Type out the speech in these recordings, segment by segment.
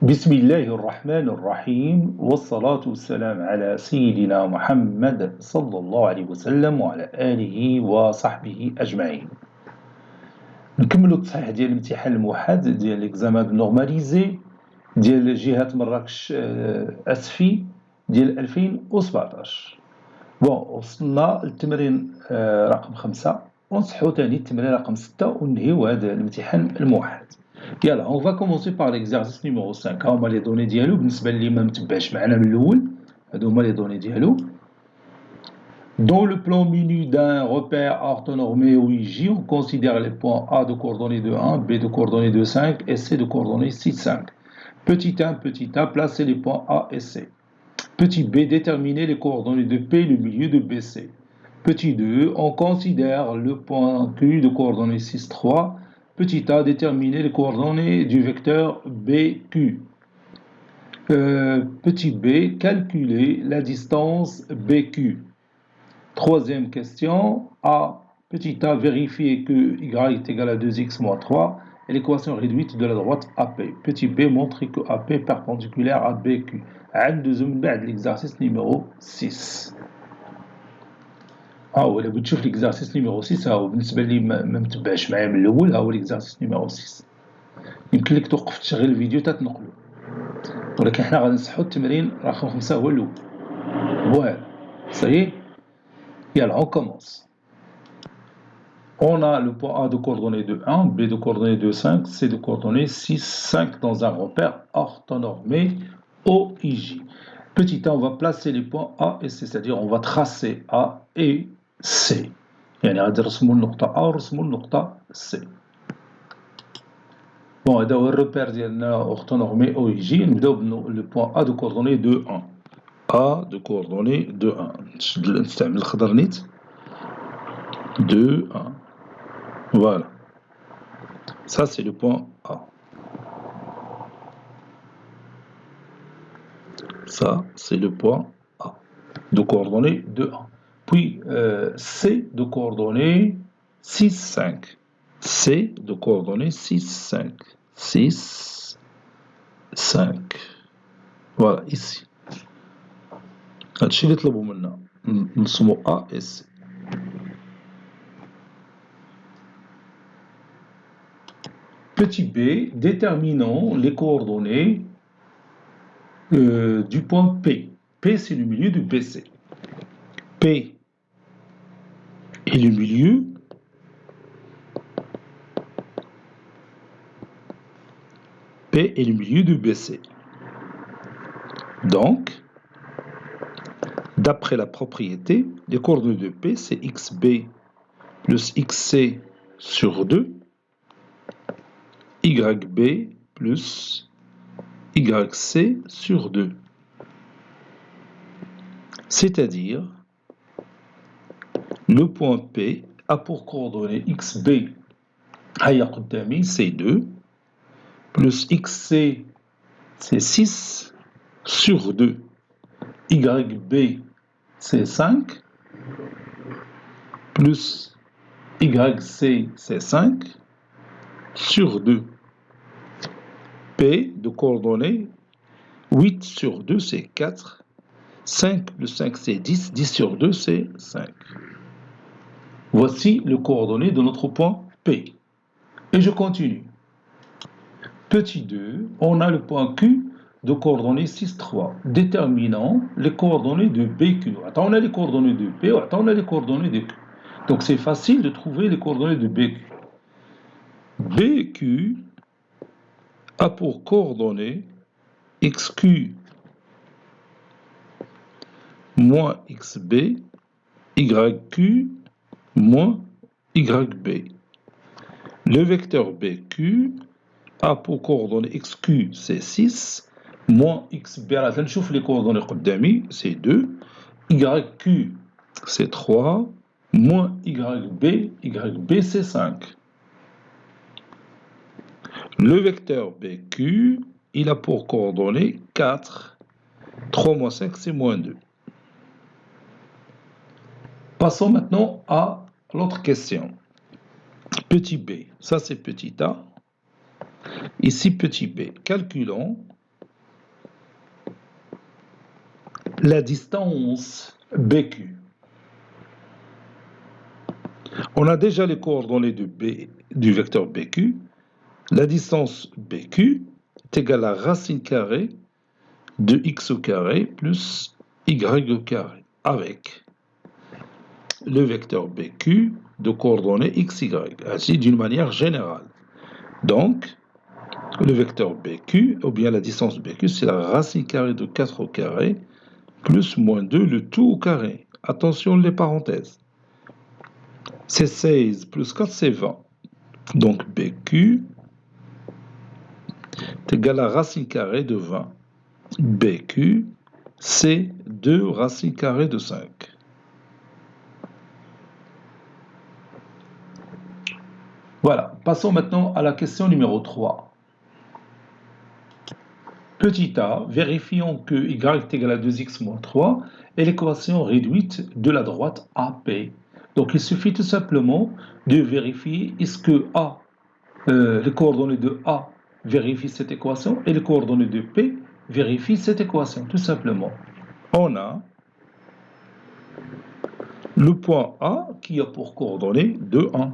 بسم الله الرحمن الرحيم والصلاة والسلام على سيدنا محمد صلى الله عليه وسلم وعلى آله وصحبه أجمعين. نكملوا التصحيح ديال الامتحان الموحد ديال ليكزامان نورماليزي ديال جهة مراكش أسفي ديال 2017. وصلنا للتمرين رقم 5 ونصحوا ثاني التمرين رقم 6 وننهيو هذا الامتحان الموحد. يلا on va commencer par l'exercice numéro 5. هما لي دوني ديالو بالنسبه اللي ما متبعش معنا من الاول هادو هما لي دوني ديالو. Dans le plan menu d'un repère orthonormé OIJ, on considère les points A de coordonnées de 1, B de coordonnées de 5 et C de coordonnées 6, 5. Petit 1, petit a, placez les points A et C. Petit b, déterminez les coordonnées de P et le milieu de BC. Petit 2, on considère le point Q de coordonnées 6, 3. Petit a, déterminer les coordonnées du vecteur BQ. Petit b, calculer la distance BQ. Troisième question, A. Petit a, vérifier que y est égal à 2x moins 3 et l'équation réduite de la droite AP. Petit b, montrer que AP est perpendiculaire à BQ. عندو من بعد l'exercice numéro 6. ولا بتشوف l'exercice numéro 6 هو بالنسبه لي ما متبعش معايا من الاول هو l'exercice numéro 6. يمكن لك توقف تشغل الفيديو تتنقلو ولكن حنا غادي نصحوا التمرين رقم 5 هو الاول. فوالا صحيح. يلا on commence. On a le point A de coordonnées de 1, B de coordonnées de 5, C de coordonnées 6, 5 dans un repère orthonormé OIJ. Petit a, on va placer les points A et C, c'est-à-dire on va tracer A et C. يعني غادي نرسموا النقطة A ونرسموا النقطة C. Bon, هذا هو الريبير ديالنا orthonormé OIJ. نبداو بلو point A de coordonnées de 1. A de coordonnées de 1. نستعمل الخضر نيت. 2, 1. Voilà. Ça, c'est le point A. Ça, c'est le point A de coordonnées de 1. Puis, C de coordonnées 6, 5. C de coordonnées 6, 5. 6, 5. Voilà, ici. هادشي اللي طلبوا منا نرسموا A et C. Petit b, déterminons les coordonnées du point P. P, c'est le milieu de BC. P est le milieu P est le milieu de BC. Donc, d'après la propriété, les coordonnées de P, c'est XB plus XC sur 2, YB plus YC sur 2. C'est-à-dire, le point P a pour coordonnées XB, c'est 2, plus XC, c'est 6 sur 2. YB, c'est 5, plus YC, c'est 5 sur 2. P de coordonnées, 8 sur 2, c'est 4. 5 plus 5, c'est 10. 10 sur 2, c'est 5. Voici les coordonnées de notre point P. Et je continue. Petit 2, on a le point Q de coordonnées 6, 3. Déterminons les coordonnées de BQ. Attends, on a les coordonnées de P, attends, on a les coordonnées de Q. Donc c'est facile de trouver les coordonnées de BQ. BQ a pour coordonnées XQ moins XB, YQ moins YB. Le vecteur BQ a pour coordonnées XQ, c'est 6, moins XB, alors نشوف les coordonnées قدامي, c'est 2, YQ, c'est 3, moins YB, YB, c'est 5. Le vecteur BQ, il a pour coordonnées 4, 3 moins 5, c'est moins 2. Passons maintenant à l'autre question. Petit b, ça c'est petit a. Ici petit b. Calculons la distance BQ. On a déjà les coordonnées du vecteur BQ. La distance BQ est égale à racine carrée de x au carré plus y au carré, avec le vecteur BQ de coordonnées x, y, ainsi d'une manière générale. Donc, le vecteur BQ, ou bien la distance BQ, c'est la racine carrée de 4 au carré plus moins 2, le tout au carré. Attention les parenthèses. C'est 16 plus 4, c'est 20. Donc BQ est égal à racine carrée de 20. BQ, c'est 2 racine carrée de 5. Voilà, passons maintenant à la question numéro 3. Petit a, vérifions que y est égal à 2x moins 3 est l'équation réduite de la droite AP. Donc il suffit tout simplement de vérifier est-ce que les coordonnées de A vérifient cette équation et les coordonnées de P vérifient cette équation, tout simplement. On a le point A qui a pour coordonnées 2, 1.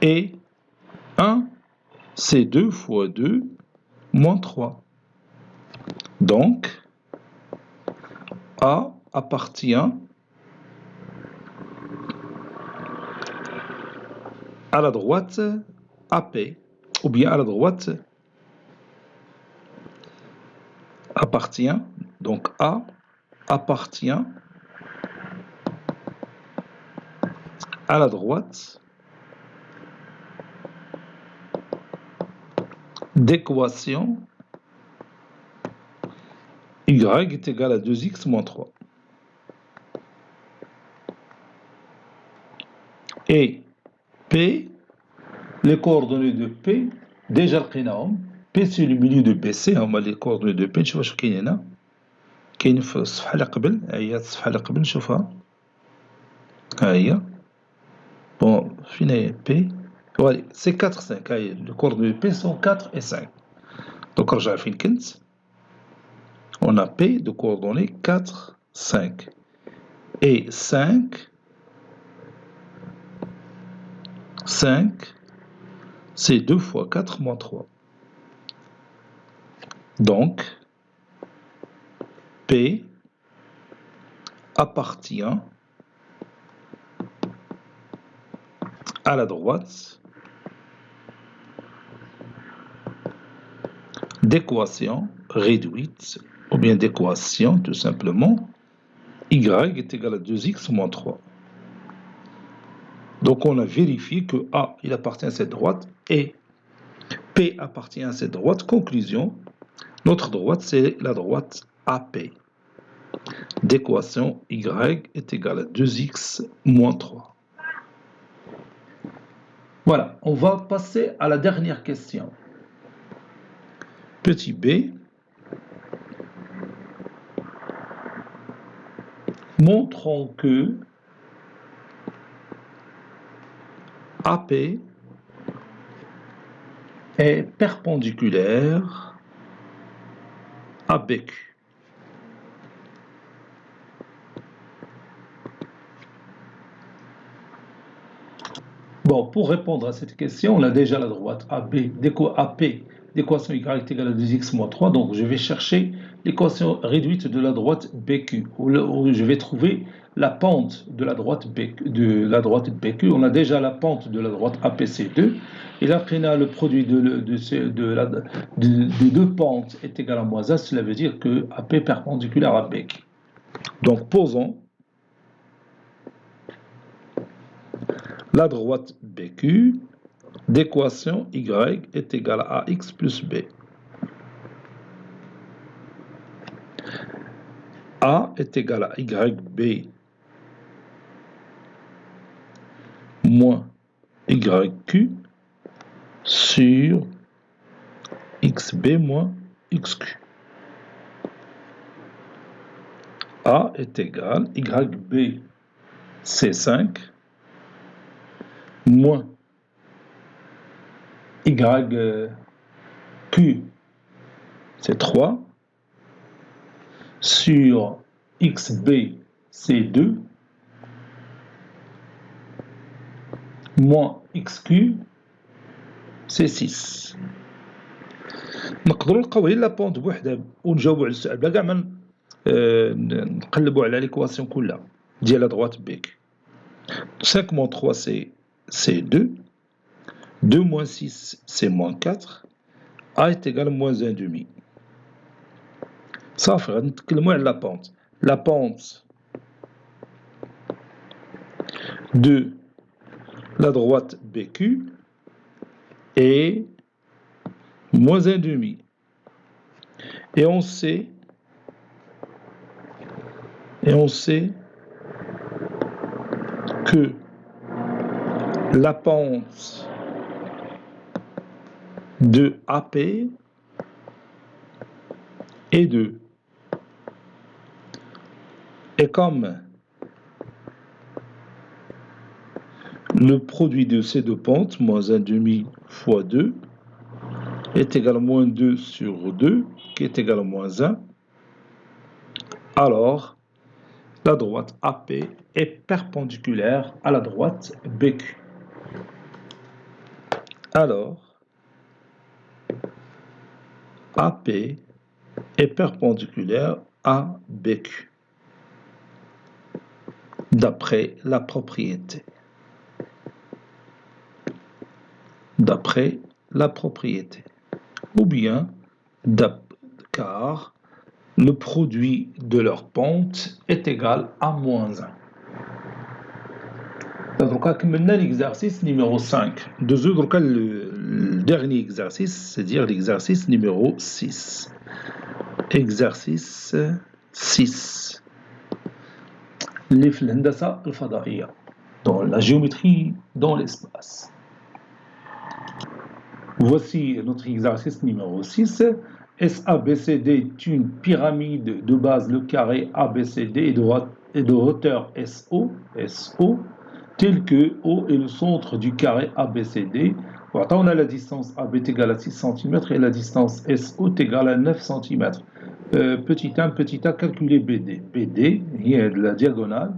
Et 1, c'est 2 fois 2, moins 3. Donc, A appartient à la droite AP, ou bien à la droite appartient, donc A appartient à la droite d'équation y est égal à 2x moins 3. Et P, les coordonnées de P, déjà لقيناهم. P c'est le milieu de BC, هما les coordonnées de P. نشوف واش كاين هنا. كاين في الصفحة اللي قبل، ها هي الصفحة اللي قبل نشوفها. ها هي. Bon, فين هي P. Voilà, c'est 4, 5. Les coordonnées de P sont 4 et 5. Donc نرجع فين كنت. On a P de coordonnées 4, 5. Et 5, c'est 2 fois 4 moins 3. Donc, P appartient à la droite d'équation réduite, ou bien d'équation tout simplement, y est égal à 2x moins 3. Donc on a vérifié que A, il appartient à cette droite, et P appartient à cette droite. Conclusion, notre droite, c'est la droite AP. D'équation y est égal à 2x moins 3. Voilà, on va passer à la dernière question. Petit b, montrons que AP est perpendiculaire à BQ. Bon, pour répondre à cette question, on a déjà la droite AP d'équation y est égale à 2x moins 3. Donc, je vais chercher l'équation réduite de la droite BQ, où je vais trouver la pente de la droite BQ. On a déjà la pente de la droite APC2. Et là, le produit de deux pentes est égal à moins 1. Cela veut dire que AP est perpendiculaire à BQ. Donc, posons la droite BQ d'équation y est égale à ax plus b. A est égal à yb moins yq sur xb moins xq. A est égal à yb, c'est 5, moins yq, c'est 3, sur XB, c'est 2, moins XQ, c'est 6. نقدروا نلقاو غير لا بونت بوحدها ونجاوبوا على السؤال بلا كاع ما نقلبوا على ليكواسيون كلها ديال لا droite بيك. 5 moins 3 c'est 2. 2 moins 6 c'est moins 4. A est égal à moins 1 demi. صافي غادي نتكلموا على لا بونت. La pente de la droite BQ est moins 1 demi. Et on sait que la pente de AP est 2. Et comme le produit de ces deux pentes, moins 1 demi fois 2, est égal à moins 2 sur 2, qui est égal à moins 1, alors la droite AP est perpendiculaire à la droite BQ. Alors, AP est perpendiculaire à BQ, d'après la propriété. D'après la propriété. Ou bien, car le produit de leur pente est égal à moins 1. Donc, on a l'exercice numéro 5. Le dernier exercice, c'est-à-dire l'exercice numéro 6. Exercice 6. Dans la géométrie dans l'espace. Voici notre exercice numéro 6. SABCD est une pyramide de base, le carré ABCD et de hauteur SO, tel que O est le centre du carré ABCD. On a la distance AB est égale à 6 cm et la distance SO est égale à 9 cm. Petit a, calculer BD. BD, il y a de la diagonale.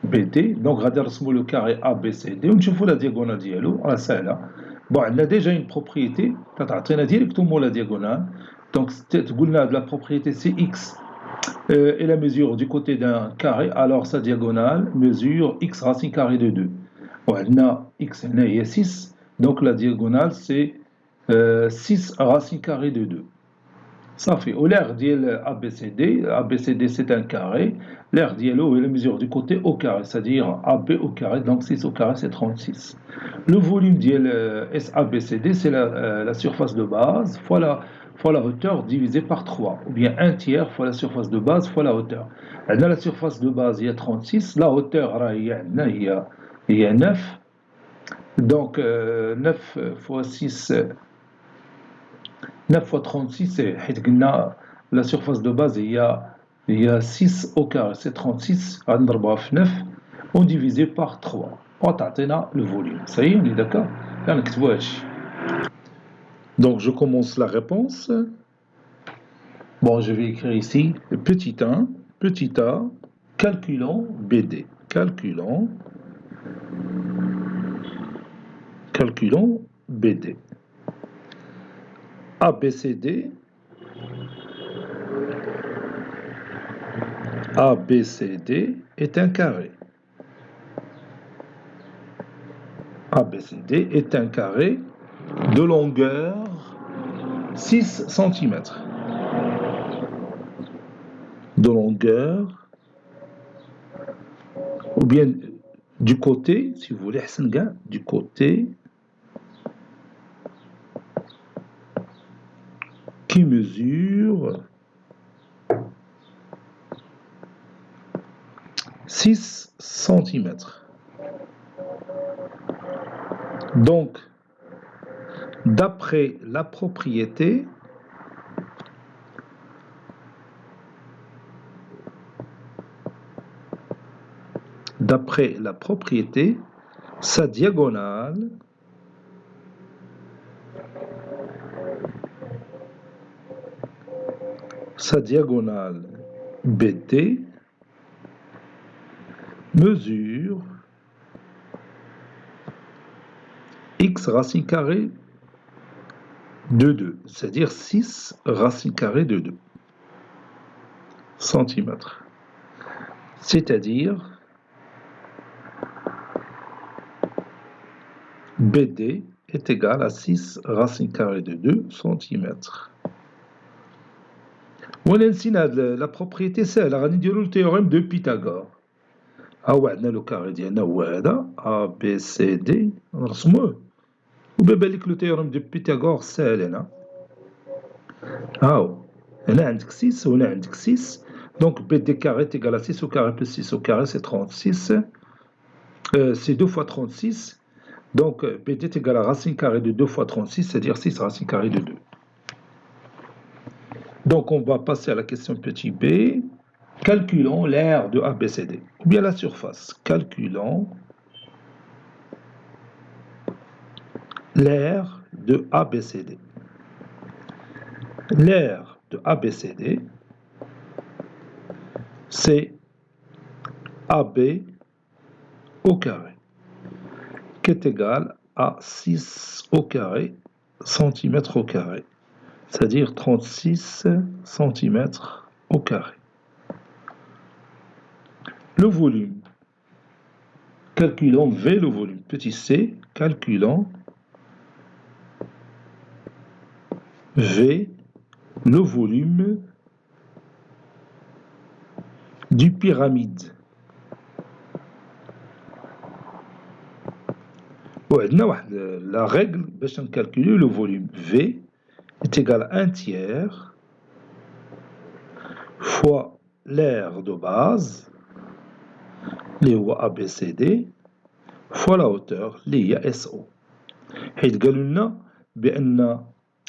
BD, donc on va le carré ABCD. On voit la diagonale dialo, on a bon, on a déjà une propriété, on a directement la diagonale. Donc, la propriété c'est X et la mesure du côté d'un carré, alors sa diagonale mesure X racine carrée de 2. Bon, on a X, on a 6, donc la diagonale c'est 6 racine carrée de 2. Ça fait, au l'air d'IL ABCD, ABCD c'est un carré, l'air d'IL est la mesure du côté au carré, c'est-à-dire AB au carré, donc 6 au carré c'est 36. Le volume d'IL SABCD c'est la surface de base fois la hauteur divisée par 3, ou bien 1 tiers fois la surface de base fois la hauteur. Dans la surface de base il y a 36, la hauteur il y a 9, donc 9 fois 6... 9 fois 36, c'est la surface de base, il y a 6 au carré, c'est 36, on divisé par 3. On a le volume. Ça y est, on est d'accord? Donc, je commence la réponse. Bon, je vais écrire ici petit a, calculons BD. Calculons BD. ABCD est un carré. ABCD est un carré de longueur 6 cm. De longueur, ou bien du côté, si vous voulez, du côté qui mesure 6 cm. Donc, d'après la propriété, sa diagonale BD mesure x racine carrée de 2, c'est-à-dire 6 racine carrée de 2 centimètres. C'est-à-dire BD est égal à 6 racine carrée de 2 centimètres. ولا نسينا la propriété سهلة غادي نديرو التhéorème de Pythagore. ها عندنا لو كاري ديالنا هو هذا A B C D نرسموه وبان لك لو تhéorème de Pythagore ساهل هنا. هاو هنا عندك 6 وهنا عندك 6 donc BD carré est égal à 6 au carré plus 6 au carré c'est 36 c'est 2 fois 36 donc BD est égal à racine carrée de 2 fois 36 c'est-à-dire 6 racine carrée de 2. Donc on va passer à la question petit b. Calculons l'aire de ABCD, ou bien la surface. Calculons l'aire de ABCD. L'aire de ABCD, c'est AB au carré, qui est égal à 6 au carré, centimètres au carré, c'est-à-dire 36 centimètres au carré. Le volume, calculons V, le volume, petit c, calculons V, le volume du pyramide. La règle pour calculer le volume V est égal à 1 tiers fois l'aire de base, les ABCD, fois la hauteur, les SO. حيث قالوا لنا بأن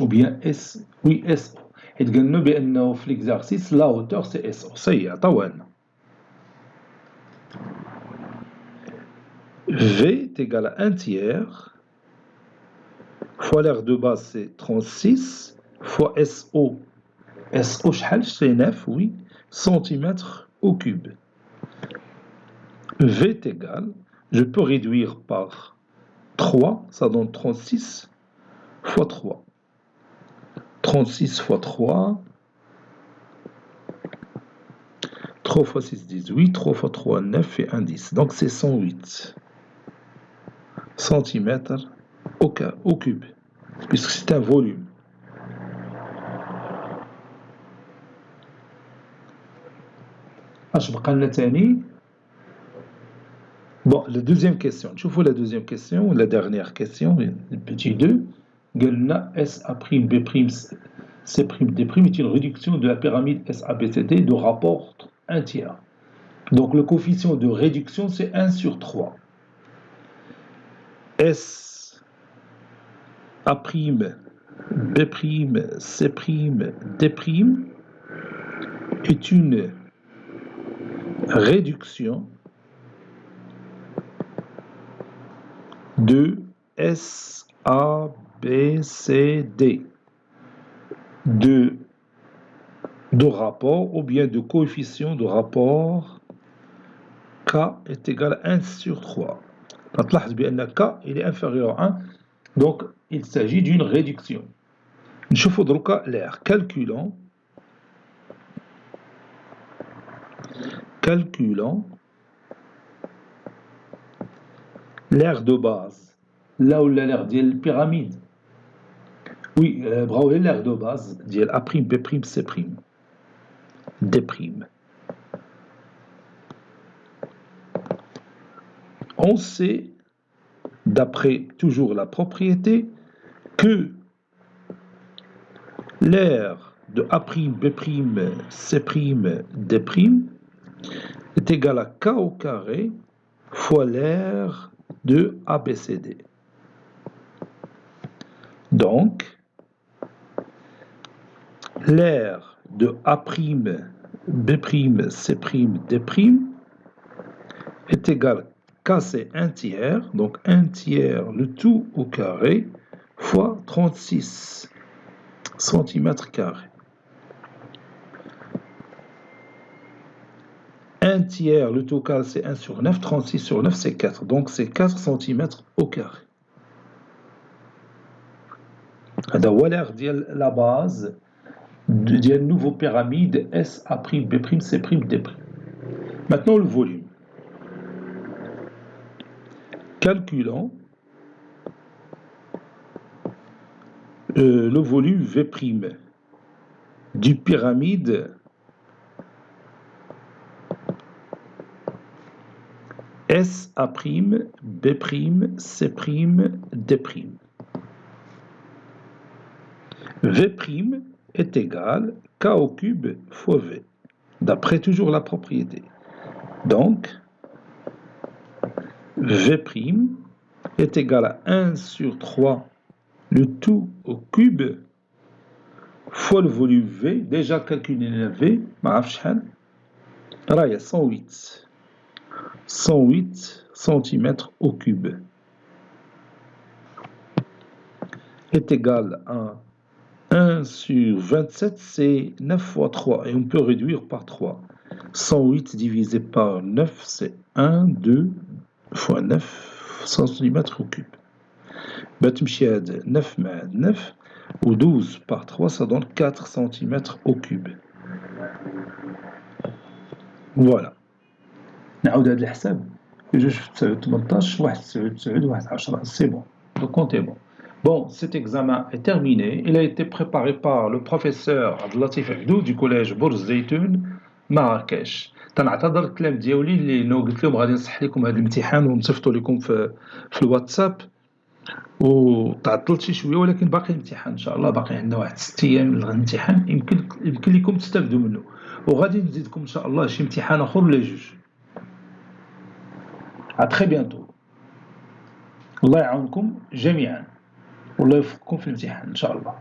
ou bien S, oui SO. حيث قالوا لنا بأنه في l'exercice la hauteur c'est SO. سي عطاوها لنا. V est égal à 1 tiers fois l'aire de base c'est 36 fois SO. SO c'est 9, oui, centimètres au cube. V est égal, je peux réduire par 3, ça donne 36 fois 3. 36 fois 3, 3 fois 6, 18, 3 fois 3, 9 et 1, 10. Donc c'est 108 centimètres au cube, puisque c'est un volume. اش بقى لنا تاني؟ Bon, la deuxième question. Tu vois la deuxième question, la dernière question, le petit 2. S A' B' C' D' est une réduction de la pyramide SABCD de rapport 1 tiers. Donc le coefficient de réduction c'est 1 sur 3. S A', B', C', D' est une réduction de S, A, B, C, D de rapport ou bien de coefficient de rapport K est égal à 1 sur 3. تلاحظ بأن K il est inférieur à 1 donc il s'agit d'une réduction. نشوفوا دروكا l'aire. Calculons l'aire de base. Là où l'aire ديال البيراميد. Oui, bravo, l'aire de base ديال A', B', C', D'. On sait, d'après toujours la propriété, que l'aire de A', B', C', D' est égal à K au carré fois l'aire de ABCD. Donc, l'aire de A', B', C', D' est égal K c'est 1 tiers, donc 1 tiers le tout au carré fois 36 centimètres carrés. tiers, le total c'est 1 sur 9, 36 sur 9 c'est 4, donc c'est 4 cm au carré. هذا هو l'air ديال la base ديال nouveau pyramide S A', B', C', D'. Maintenant le volume. Calculons le volume V' du pyramide S A', B', C', D'. V' est égal K au cube fois V, d'après toujours la propriété. Donc, V' est égal à 1 sur 3, le tout au cube, fois le volume V. Déjà calculé le V, il y a 108 cm au cube, est égal à 1 sur 27, c'est 9 fois 3, et on peut réduire par 3. 108 divisé par 9, c'est 1, 2 fois 9 cm au cube. 9 مع 9, ou 12 par 3, ça donne 4 cm au cube. Voilà. نعود هذا الحساب. 2 في 18, 1 في 9, 1 في 10, c'est bon. Le compte est bon. Bon, cet examen est terminé. Il a été préparé par le professeur Abdelatif Abdou du collège Bourz Zeytoun, Marrakech. تنعتذر الكلام ديالي اللي قلت لهم غادي نصح لكم هذا الامتحان ونصيفطوا لكم في الواتساب وتعطلت شي شويه، ولكن باقي الامتحان ان شاء الله، باقي عندنا واحد 6 ايام للامتحان، يمكن لكم تستافدوا منه، وغادي نزيدكم ان شاء الله شي امتحان اخر ولا جوج. à très bientôt. الله يعاونكم جميعا والله يوفقكم في الامتحان ان شاء الله.